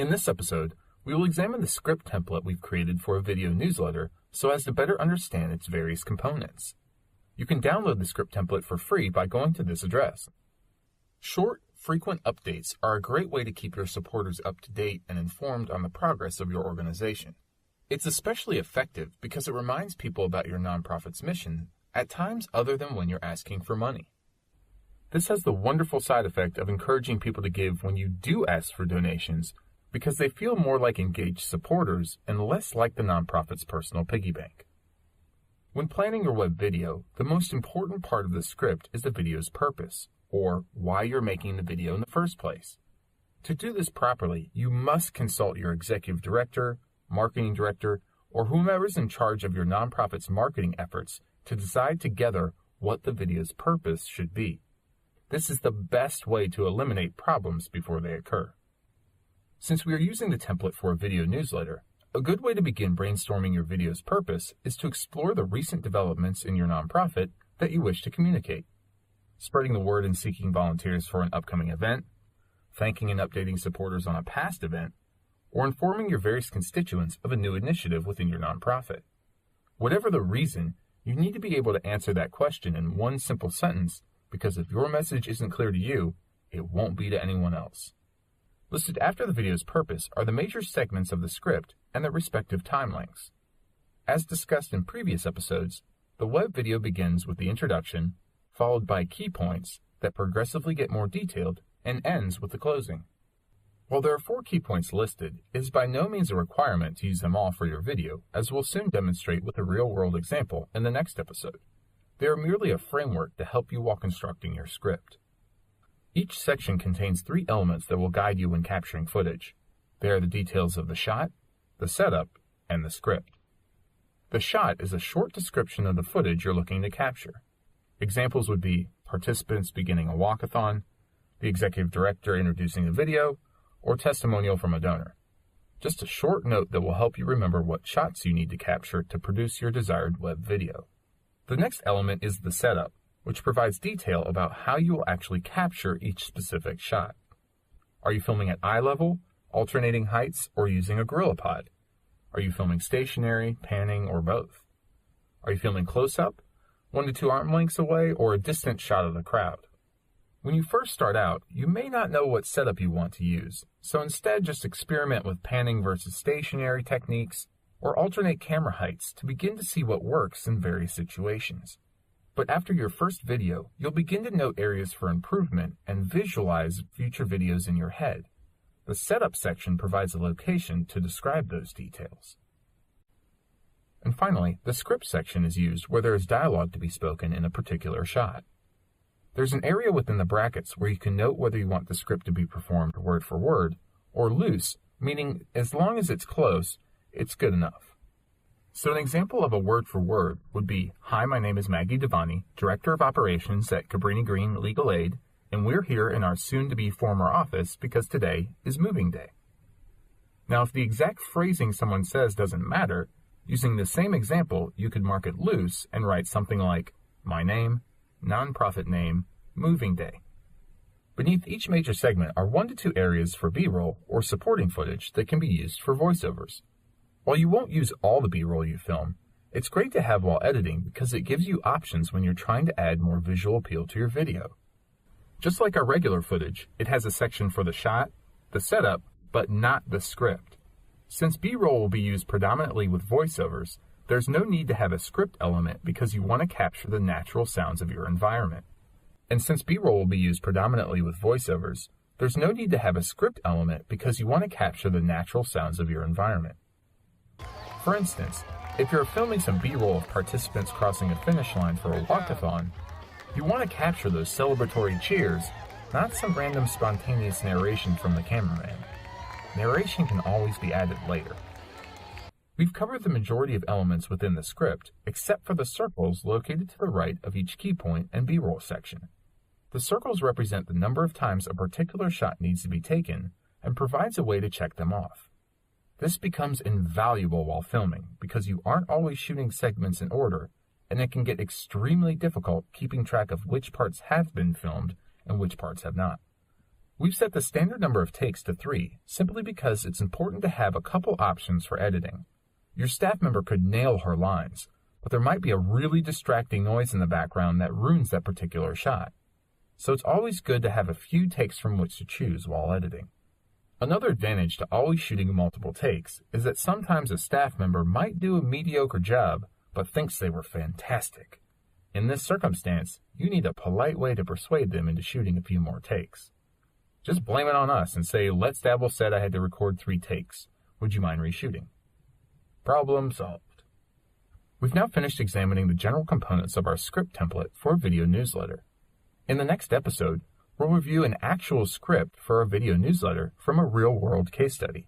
In this episode, we will examine the script template we've created for a video newsletter so as to better understand its various components. You can download the script template for free by going to this address. Short, frequent updates are a great way to keep your supporters up to date and informed on the progress of your organization. It's especially effective because it reminds people about your nonprofit's mission at times other than when you're asking for money. This has the wonderful side effect of encouraging people to give when you do ask for donations because they feel more like engaged supporters and less like the nonprofit's personal piggy bank. When planning your web video, the most important part of the script is the video's purpose, or why you're making the video in the first place. To do this properly, you must consult your executive director, marketing director, or whomever is in charge of your nonprofit's marketing efforts to decide together what the video's purpose should be. This is the best way to eliminate problems before they occur. Since we are using the template for a video newsletter, a good way to begin brainstorming your video's purpose is to explore the recent developments in your nonprofit that you wish to communicate. Spreading the word and seeking volunteers for an upcoming event, thanking and updating supporters on a past event, or informing your various constituents of a new initiative within your nonprofit. Whatever the reason, you need to be able to answer that question in one simple sentence because if your message isn't clear to you, it won't be to anyone else. Listed after the video's purpose are the major segments of the script and their respective time lengths. As discussed in previous episodes, the web video begins with the introduction, followed by key points that progressively get more detailed, and ends with the closing. While there are 4 key points listed, it is by no means a requirement to use them all for your video, as we'll soon demonstrate with a real-world example in the next episode. They are merely a framework to help you while constructing your script. Each section contains 3 elements that will guide you when capturing footage. They are the details of the shot, the setup, and the script. The shot is a short description of the footage you're looking to capture. Examples would be participants beginning a walkathon, the executive director introducing the video, or testimonial from a donor. Just a short note that will help you remember what shots you need to capture to produce your desired web video. The next element is the setup, which provides detail about how you will actually capture each specific shot. Are you filming at eye level, alternating heights, or using a GorillaPod? Are you filming stationary, panning, or both? Are you filming close-up, 1 to 2 arm lengths away, or a distant shot of the crowd? When you first start out, you may not know what setup you want to use, so instead just experiment with panning versus stationary techniques, or alternate camera heights to begin to see what works in various situations. But after your first video, you'll begin to note areas for improvement and visualize future videos in your head. The setup section provides a location to describe those details. And finally, the script section is used where there is dialogue to be spoken in a particular shot. There's an area within the brackets where you can note whether you want the script to be performed word for word, or loose, meaning as long as it's close, it's good enough. So an example of a word for word would be, "Hi, my name is Maggie Devani, Director of Operations at Cabrini Green Legal Aid, and we're here in our soon-to-be former office because today is moving day." Now, if the exact phrasing someone says doesn't matter, using the same example, you could mark it loose and write something like, "My name, nonprofit name, moving day." Beneath each major segment are 1 to 2 areas for B-roll or supporting footage that can be used for voiceovers. While you won't use all the B-roll you film, it's great to have while editing because it gives you options when you're trying to add more visual appeal to your video. Just like our regular footage, it has a section for the shot, the setup, but not the script. Since B-roll will be used predominantly with voiceovers, there's no need to have a script element because you want to capture the natural sounds of your environment. And since B-roll will be used predominantly with voiceovers, there's no need to have a script element because you want to capture the natural sounds of your environment. For instance, if you're filming some B-roll of participants crossing a finish line for a walkathon, you want to capture those celebratory cheers, not some random spontaneous narration from the cameraman. Narration can always be added later. We've covered the majority of elements within the script, except for the circles located to the right of each key point and B-roll section. The circles represent the number of times a particular shot needs to be taken and provides a way to check them off. This becomes invaluable while filming because you aren't always shooting segments in order, and it can get extremely difficult keeping track of which parts have been filmed and which parts have not. We've set the standard number of takes to 3 simply because it's important to have a couple options for editing. Your staff member could nail her lines, but there might be a really distracting noise in the background that ruins that particular shot. So it's always good to have a few takes from which to choose while editing. Another advantage to always shooting multiple takes is that sometimes a staff member might do a mediocre job but thinks they were fantastic. In this circumstance, you need a polite way to persuade them into shooting a few more takes. Just blame it on us and say, "Let's Dabble said I had to record 3 takes. Would you mind reshooting?" Problem solved. We've now finished examining the general components of our script template for a video newsletter. In the next episode, we'll review an actual script for a video newsletter from a real-world case study.